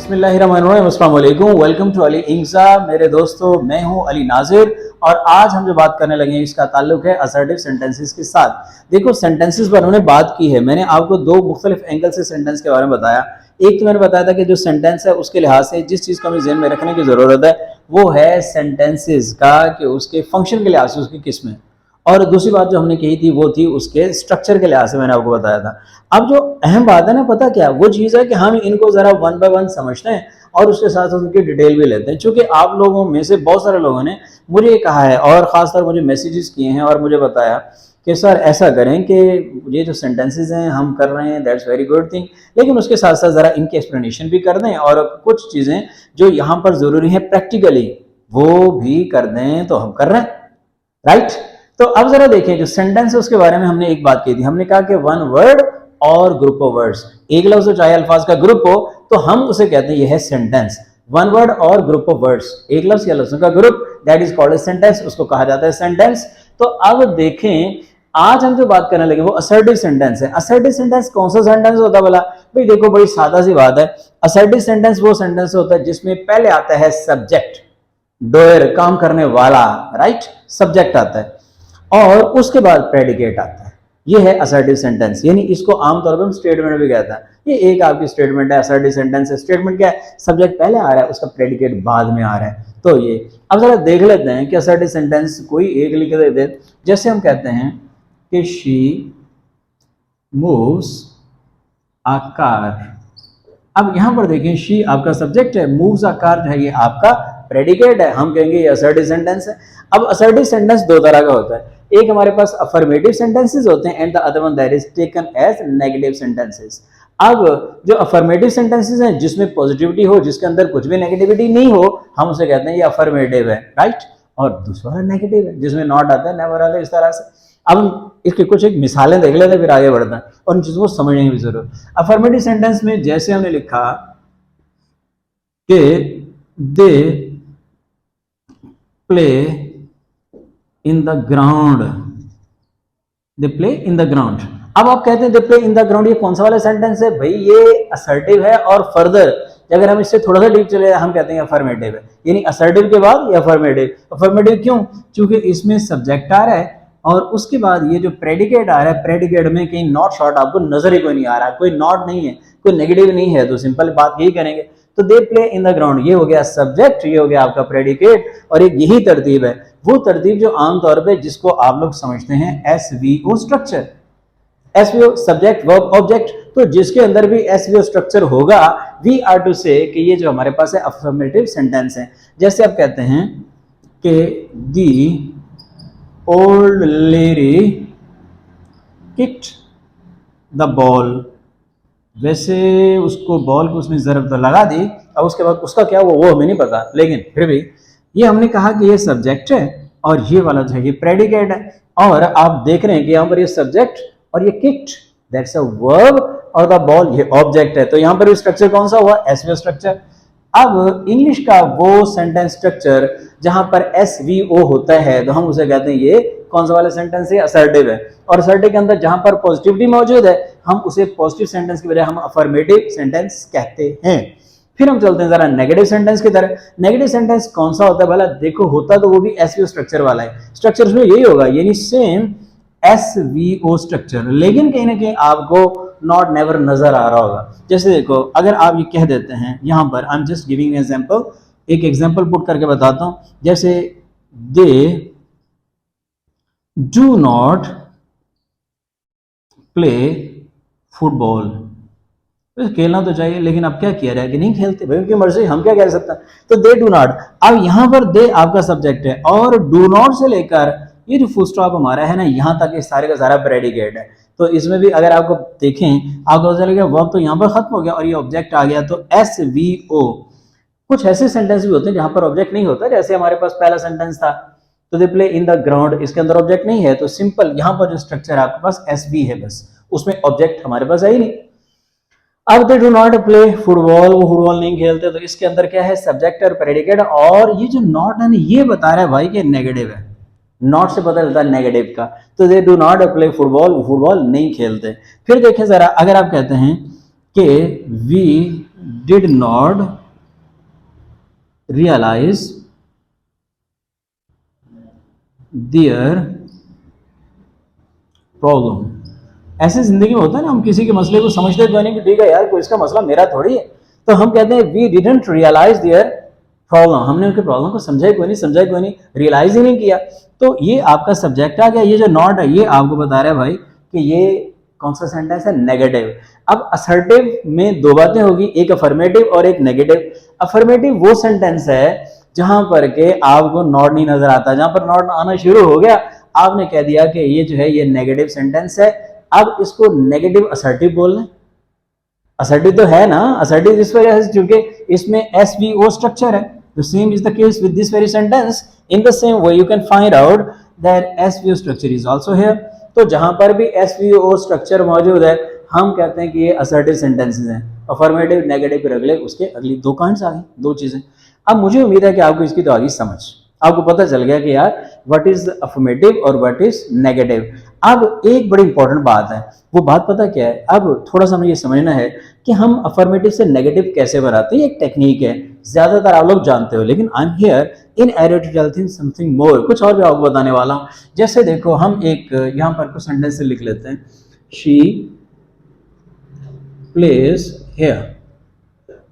बिस्मिल्लाहिर्रहमानिर्रहीम, अस्सलाम वालेकुम, वेलकम टू अली इंग्जा। मेरे दोस्तों, मैं हूं अली नाजिर और आज हम जो बात करने लगे हैं इसका ताल्लुक है असर्टिव सेंटेंसेस के साथ। देखो, सेंटेंसेस पर हमने बात की है, मैंने आपको दो मुख्तलिफ एंगल से सेंटेंस के बारे में बताया। एक तो मैंने बताया था कि जो सेंटेंस है उसके लिहाज से जिस चीज़ को हमें ज़हन में रखने की ज़रूरत है वो है सेंटेंसेस का कि उसके फंक्शन के लिहाज से उसकी किस्में, और दूसरी बात जो हमने कही थी वो थी उसके स्ट्रक्चर के लिहाज से मैंने आपको बताया था। अब जो अहम बात है ना, पता क्या, वो चीज़ है कि हम इनको ज़रा वन बाय वन समझते हैं और उसके साथ साथ उनकी डिटेल भी लेते हैं। चूँकि आप लोगों में से बहुत सारे लोगों ने मुझे ये कहा है और ख़ासतौर मुझे मैसेजेस किए हैं और मुझे बताया कि सर ऐसा करें कि ये जो सेंटेंसेस हैं हम कर रहे हैं, दैट्स वेरी गुड थिंग, लेकिन उसके साथ साथ ज़रा इनकी एक्सप्लेनेशन भी कर दें और कुछ चीज़ें जो यहाँ पर ज़रूरी हैं प्रैक्टिकली वो भी कर दें, तो हम कर रहे हैं, राइट। तो अब जरा देखें, जो सेंटेंस है उसके बारे में हमने एक बात की थी। हमने कहा कि वन वर्ड और ग्रुप ऑफ वर्ड्स, एक लफ्ज हो चाहे अल्फाज का ग्रुप हो तो हम उसे कहते हैं ये है सेंटेंस। वन वर्ड और ग्रुप ऑफ वर्ड्स, एक लफ्ज या लफ्जों का group, that is called a sentence, उसको कहा जाता है सेंटेंस। तो अब देखें, आज हम जो बात करने लगे वो असर्टिव सेंटेंस है। असर्टिव सेंटेंस कौन सा सेंटेंस होता है भला? भाई देखो, बड़ी सादा सी बात है। असर्टिव सेंटेंस वो सेंटेंस होता है जिसमें पहले आता है सब्जेक्ट, डोयर, काम करने वाला, राइट, सब्जेक्ट आता है और उसके बाद प्रेडिकेट आता है। ये है असर्टिव सेंटेंस, यानी इसको आमतौर पर हम स्टेटमेंट भी कहते हैं। ये एक आपकी स्टेटमेंट है, असर्टिव सेंटेंस है। स्टेटमेंट क्या है? सब्जेक्ट पहले आ रहा है, उसका प्रेडिकेट बाद में आ रहा है। तो ये अब जरा देख लेते हैं कि असर्टिव सेंटेंस कोई एक लिख देते, जैसे हम कहते हैं कि शी मूव्स अ कार। अब यहां पर देखें, शी आपका सब्जेक्ट है, मूव्स अ कार जो है ये आपका प्रेडिकेट है, हम कहेंगे ये असर्टिव सेंटेंस है। अब असर्टिव सेंटेंस दो तरह का होता है, एक हमारे पास अफर्मेटिव सेंटेंसेस होते हैं and the other one that is taken as negative sentences. अब जो अफर्मेटिव सेंटेंसेस हैं जिसमें पॉजिटिविटी हो, जिसके अंदर कुछ भी नेगेटिविटी नहीं हो, हम उसे कहते हैं ये अफर्मेटिव है, राइट। और दूसरा नेगेटिव है जिसमें नॉट आता है, नेवर आता है, इस तरह से। अब इसकी कुछ एक मिसालें देख लेते हैं, फिर आगे बढ़ते हैं और इन चीजों को समझने की भी जरूरत। अफर्मेटिव सेंटेंस में जैसे हमने लिखा कि they play in the ground, they play in the ground. अब आप कहते हैं they play in the ground, ये कौन सा वाला सेंटेंस है भाई? ये असर्टिव है और फर्दर अगर हम इससे थोड़ा सा डीप चले हम कहते हैं अफर्मेटिव है, यानी असर्टिव के बाद ये अफर्मेटिव। अफर्मेटिव क्यों? क्योंकि इसमें सब्जेक्ट आ रहा है और उसके बाद ये जो प्रेडिकेट आ रहा है, प्रेडिकेट में कहीं नॉट शॉट आपको नजर ही कोई नहीं आ रहा, कोई नॉट नहीं है, कोई नेगेटिव नहीं है, तो सिंपल बात यही करेंगे। तो they play in the ground, ये हो गया सब्जेक्ट, ये हो गया आपका प्रेडिकेट, और एक यही तरतीब है, वो तरतीब जो आमतौर पे जिसको आप लोग समझते हैं SVO structure. SVO subject verb object, तो जिसके अंदर भी एसवीओ स्ट्रक्चर होगा वी आर टू से कि ये जो हमारे पास है अफर्मेटिव सेंटेंस है। जैसे आप कहते हैं कि the old lady kicked the ball, वैसे उसको बॉल को उसने जरब तो लगा दी, अब उसके बाद उसका क्या वो हमें नहीं पता, लेकिन फिर भी ये हमने कहा कि ये सब्जेक्ट है और ये वाला जो है ये प्रेडिकेट है। और आप देख रहे हैं कि यहाँ पर ये सब्जेक्ट और ये किक्ड, दैट्स अ वर्ब, और द बॉल ये ऑब्जेक्ट है। तो यहाँ पर स्ट्रक्चर कौन सा हुआ? SVO structure. अब इंग्लिश का वो सेंटेंस स्ट्रक्चर जहां पर एसवीओ होता है तो हम उसे कहते हैं ये कौन सा वाला सेंटेंस है? असर्टिव है। और असर्टिव के अंदर जहां पर पॉजिटिविटी मौजूद है हम उसे पॉजिटिव सेंटेंस की बजाय हम अफर्मेटिव सेंटेंस कहते हैं। फिर हम चलते हैं जरा नेगेटिव सेंटेंस की तरह। नेगेटिव सेंटेंस कौन सा होता है भला? देखो, होता तो वो भी एसवीओ स्ट्रक्चर वाला है, स्ट्रक्चर उसमें यही होगा, यानी सेम एसवीओ स्ट्रक्चर, लेकिन कहीं ना कहीं आपको नॉट नेवर नजर आ रहा होगा। जैसे देखो, अगर आप ये कह देते हैं यहां पर, I am just giving example, एक एग्जांपल पुट करके बताता हूं, जैसे they do not play football. खेलना तो चाहिए लेकिन अब क्या किया जाए कि नहीं खेलते, भाई उनकी मर्जी, हम क्या कह सकते हैं। तो दे डू नॉट, अब यहां पर दे आपका सब्जेक्ट है और डू नॉट से लेकर ये जो फुल स्टॉप हमारा है ना, यहां तक इस सारे का सारा प्रेडिकेट है। तो इसमें भी अगर आपको देखें, आपको पता चलेगा वर्ब तो यहाँ पर खत्म हो गया और ये ऑब्जेक्ट आ गया, तो एस वी ओ। कुछ ऐसे सेंटेंस भी होते हैं जहां पर ऑब्जेक्ट नहीं होता, जैसे हमारे पास पहला सेंटेंस था तो they play in the ground, इसके अंदर ऑब्जेक्ट नहीं है, तो सिंपल यहाँ पर जो स्ट्रक्चर है आपके पास एस वी है, बस उसमें ऑब्जेक्ट हमारे पास है ही नहीं। अब they do not play football, वो फुटबॉल नहीं खेलते, तो इसके अंदर क्या है? सब्जेक्ट और प्रेडिकेट, और ये जो नॉट है ये बता रहा है भाई कि नेगेटिव है, नॉट से पता चलता है नेगेटिव का। तो they do not play football, वो फुटबॉल नहीं खेलते। फिर देखें जरा, अगर आप कहते हैं कि we did not realise their problem. ऐसे जिंदगी में होता है ना, हम किसी के मसले को समझते तो नहीं कि ठीक है यार कोई इसका मसला मेरा थोड़ी है, तो हम कहते हैं we didn't realise their problem, हमने उनके प्रॉब्लम को समझा ही कोई नहीं, समझा ही कोई नहीं, रियलाइज ही नहीं किया। तो ये आपका सब्जेक्ट आ गया। ये जो नॉट है ये आपको बता रहा है भाई कि ये कौन सा सेंटेंस है, नेगेटिव। अब असर्टिव में दो बातें होगी, एक अफर्मेटिव और एक नेगेटिव। अफर्मेटिव वो सेंटेंस है जहां पर के आपको नॉट नहीं नजर आता, जहां पर नॉट आना शुरू हो गया आपने कह दिया कि ये जो है ये नेगेटिव सेंटेंस है। अब इसको नेगेटिव असर्टिव बोल रहे, असर्टिव तो है ना, असर्टिव इस वजह से क्योंकि इसमें एसवीओ स्ट्रक्चर है। The same is the case with this very sentence. In the same way you can find out that SVO structure is also here. तो जहां पर भी एसवीओ स्ट्रक्चर मौजूद है हम कहते हैं कि ये असर्टिव सेंटेंसेस हैं। अफर्मेटिव नेगेटिव फिर अगले उसके अगली दो काइंड्स आ गई, दो चीजें। अब मुझे उम्मीद है कि आपको इसकी तो आ गई समझ, आपको पता चल गया कि यार व्हाट इज अफर्मेटिव और व्हाट इज नेगेटिव। अब एक बड़ी इंपॉर्टेंट बात है, वो बात पता क्या है, अब थोड़ा सा हमें ये समझना है कि हम अफर्मेटिव से नेगेटिव कैसे बनाते हैं। एक टेक्निक है, ज्यादातर आप लोग जानते हो, लेकिन I am here in area to tell things something more, कुछ और भी आपको बताने वाला हूं। जैसे देखो हम एक यहां पर कुछ सेंटेंस लिख लेते हैं, शी प्लेस हियर।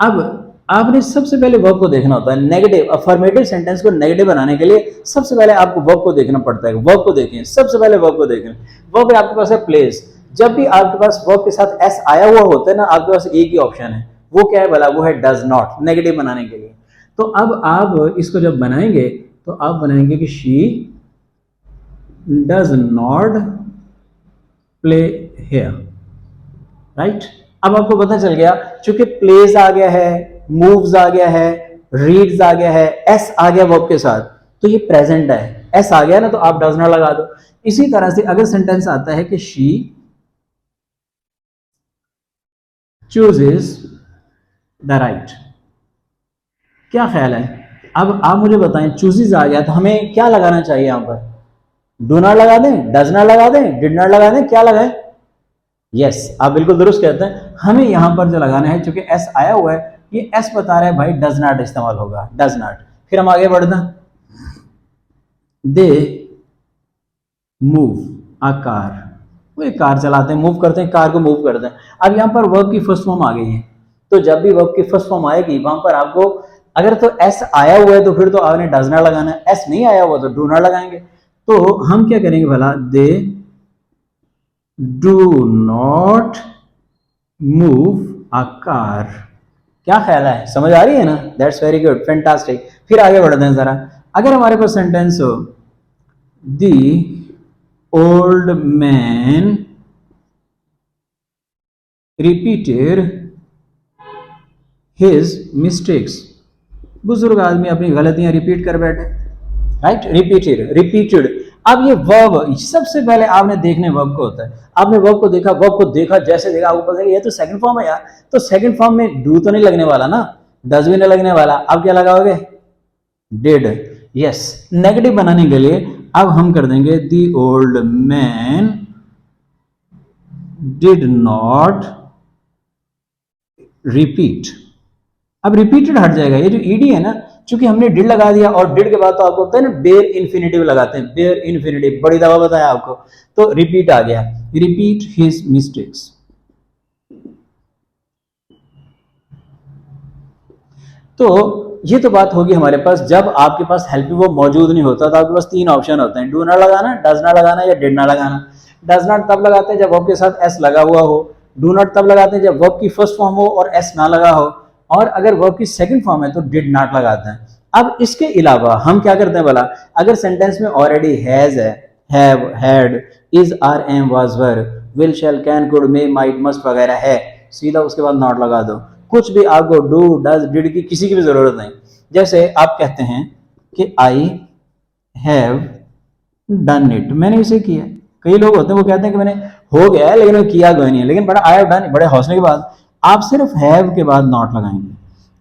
अब आपने सबसे पहले वर्ब को देखना होता है। नेगेटिव अफर्मेटिव सेंटेंस को नेगेटिव बनाने के लिए सबसे पहले आपको वर्ब को देखना पड़ता है। वर्ब को देखें, सबसे पहले वर्ब को देखें। वर्ब आपके पास है प्लेस। जब भी आपके पास वर्ब के साथ एस आया हुआ होता है ना, आपके पास एक ही ऑप्शन है, वो क्या है भला, वो है डज नॉट, नेगेटिव बनाने के लिए। तो अब आप इसको जब बनाएंगे तो आप बनाएंगे कि she does not play here, right. अब आपको पता चल गया, चूंकि प्लेस आ गया है, मूव्स आ गया है, रीड्स आ गया है, एस आ गया वर्ब के साथ, तो ये प्रेजेंट है, एस आ गया ना तो आप डज नॉट लगा दो। इसी तरह से अगर सेंटेंस आता है कि शी चूजेस द राइट, क्या ख्याल है। अब आप मुझे बताएं, चूजेस आ गया तो हमें क्या लगाना चाहिए यहां पर, डू नॉट लगा दें, डज नॉट लगा दें, डिड नॉट लगा दें, क्या लगाएं। यस, आप बिल्कुल दुरुस्त कहते हैं। हमें यहां पर जो लगाना है, चूंकि एस आया हुआ है, ये एस बता रहा है भाई डज नॉट इस्तेमाल होगा, डज नॉट। फिर हम आगे बढ़ना, दे मूव अ कार, वो एक कार चलाते हैं, मूव करते हैं, कार को मूव करते हैं। अब यहां पर वर्ब की फर्स्ट फॉर्म आ गई है, तो जब भी वर्ब की फर्स्ट फॉर्म आएगी वहां पर आपको अगर तो एस आया हुआ है तो फिर तो आपने डज नॉट लगाना है, एस नहीं आया हुआ तो डू नॉट लगाएंगे। तो हम क्या करेंगे भला, they do not move a car, क्या ख्याल है, समझ आ रही है ना, दैट्स वेरी गुड, फैंटास्टिक। फिर आगे बढ़ते हैं जरा। अगर हमारे पास सेंटेंस हो, the old man repeated his mistakes, बुजुर्ग आदमी अपनी गलतियां रिपीट कर बैठे, राइट, रिपीटेड रिपीटेड। अब ये वर्ब सबसे पहले आपने देखने वर्ब को होता है, आपने वर्ब को देखा, वर्ब को देखा, जैसे देखा आपको पता है ये तो सेकंड फॉर्म है यार, तो सेकंड फॉर्म में डू तो नहीं लगने वाला ना, डज भी नहीं लगने वाला, अब क्या लगाओगे, डिड। यस, नेगेटिव बनाने के लिए अब हम कर देंगे the old man did not repeat. अब रिपीटेड हट जाएगा, ये जो ईडी है ना, चूंकि हमने डिड लगा दिया और डिड के बाद तो आपको होता है ना बेयर इन्फिनिटिव लगाते हैं, बेयर इन्फिनिटिव, बड़ी दफा बताया आपको, तो रिपीट आ गया, रिपीट हिज मिस्टेक्स। तो ये तो बात होगी हमारे पास जब आपके पास हेल्पिंग वर्ब मौजूद नहीं होता, तो आपके पास तीन ऑप्शन होते हैं, डू नॉट लगाना, डज नॉट लगाना या डिड नॉट लगाना। डज नॉट तब लगाते हैं जब वर्ब के साथ एस लगा हुआ हो, डू नॉट तब लगाते हैं जब वर्ब की फर्स्ट फॉर्म हो और एस ना लगा हो, और अगर वर्ब की सेकंड फॉर्म है तो डिड नॉट लगाते हैं। अब इसके अलावा हम क्या करते हैं भला, अगर सेंटेंस में ऑलरेडी हैज है, have, had, is, are, am, was, were, will, shall, can, could, may, might, must वगैरह है, सीधा उसके बाद नॉट लगा दो। कुछ भी आपको डू, डज, डिड की किसी की भी जरूरत नहीं। जैसे आप कहते हैं कि आई हैव डन इट, मैंने इसे किया। कई लोग होते हैं वो कहते हैं कि मैंने हो गया है लेकिन किया कोई नहीं है, लेकिन बड़ा आई हैव डन, बड़े हौसले के बाद आप सिर्फ हैव के बाद नॉट लगाएंगे,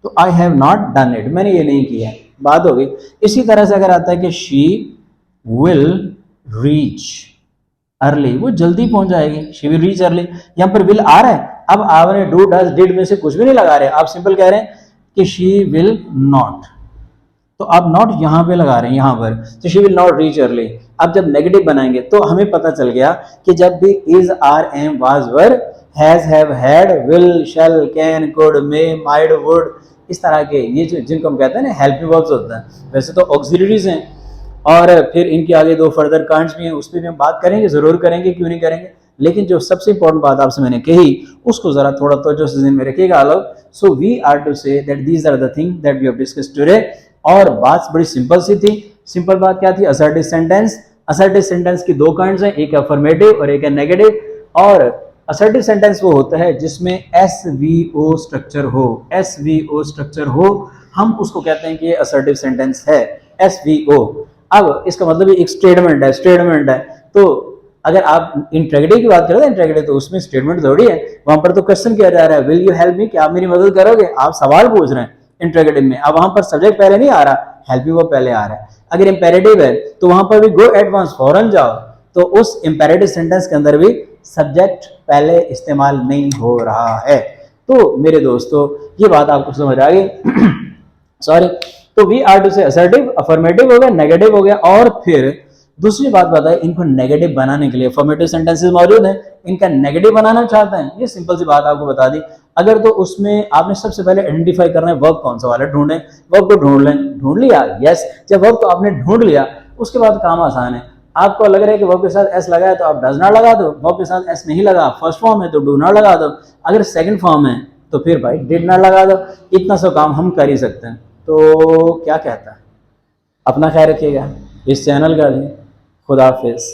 तो I have not done it, मैंने ये नहीं किया, बात हो गई। इसी तरह से अगर आता है कि शी विल रीच अर्ली, वो जल्दी पहुंच जाएगी, शी विल रीच अर्ली, यहां पर विल आ रहा है, अब आपने डू डज डिड में से कुछ भी नहीं लगा रहे, आप सिंपल कह रहे हैं कि शी विल नॉट, तो आप नॉट यहां पे लगा रहे हैं यहां पर, तो she will not reach early. अब जब नेगेटिव बनाएंगे तो हमें पता चल गया कि जब भी is are am was were has have had will shall can could may might would, इस तरह के ये जो जिनको हम कहते हैं ना हेल्पिंग वर्ब्स होता है, वैसे तो ऑक्सिलरीज हैं और फिर इनके आगे दो फर्दर कांड्स भी हैं, उस पर भी हम बात करेंगे, जरूर करेंगे, क्यों नहीं करेंगे। लेकिन जो सबसे इंपॉर्टेंट बात आपसे मैंने कही उसको जरा थोड़ा तवज्जो से ज़हन में रखिएगा आप लोग। So we are to say that these are the thing that we have discussed today. और बात बड़ी सिंपल सी थी। सिंपल बात क्या थी? Assertive sentence. असर्टिव सेंटेंस की दो काइंड्स हैं, एक अफर्मेटिव और एक है नेगेटिव। और असर्टिव सेंटेंस वो होता है जिसमें एसवीओ स्ट्रक्चर हो, एसवीओ स्ट्रक्चर हो, हम उसको कहते हैं कि ये असर्टिव सेंटेंस है, एसवीओ। अब इसका मतलब एक स्टेटमेंट है, स्टेटमेंट है। तो अगर आप इंट्रोगेटिव की बात करें तो इंट्रोगेटिव तो उसमें स्टेटमेंट थोड़ी है, वहां पर तो क्वेश्चन किया जा रहा है, विल यू हेल्प मी, क्या आप मेरी मदद करोगे, आप सवाल पूछ रहे हैं इंट्रोगेटिव में। अब वहां पर सब्जेक्ट पहले नहीं आ रहा, हेल्प यू वो पहले आ रहा है। अगर इंपेरेटिव है तो वहां पर भी गो एडवांस, फौरन जाओ, तो उस इंपेरेटिव सेंटेंस के अंदर भी सब्जेक्ट पहले इस्तेमाल नहीं हो रहा है। तो मेरे दोस्तों ये बात आपको समझ आ गई। सॉरी, तो वी आर टू से असर्टिव, अफर्मेटिव हो गया, नेगेटिव हो गया। और फिर दूसरी बात बताए, इनको नेगेटिव बनाने के लिए फॉर्मेटिव सेंटेंसेस मौजूद हैं, इनका नेगेटिव बनाना चाहते हैं, ये सिंपल सी बात आपको बता दी। अगर तो उसमें आपने सबसे पहले आइडेंटिफाई करना है वर्ब कौन सा वाला ढूंढें, वर्ब को ढूंढ लें, ढूंढ लिया, यस। जब वर्ब को आपने ढूंढ लिया उसके बाद काम आसान है। आपको लग रहा है कि वर्ब के साथ एस लगा है तो आप डज नॉट लगा दो, वर्ब के साथ एस नहीं लगा, फर्स्ट फॉर्म है तो डू नॉट लगा दो, अगर सेकंड फॉर्म है तो फिर भाई डिड नॉट लगा दो। इतना सा काम हम कर ही सकते हैं। तो क्या कहता है, अपना ख्याल रखिएगा, इस चैनल का भी। खुदा हाफिज़।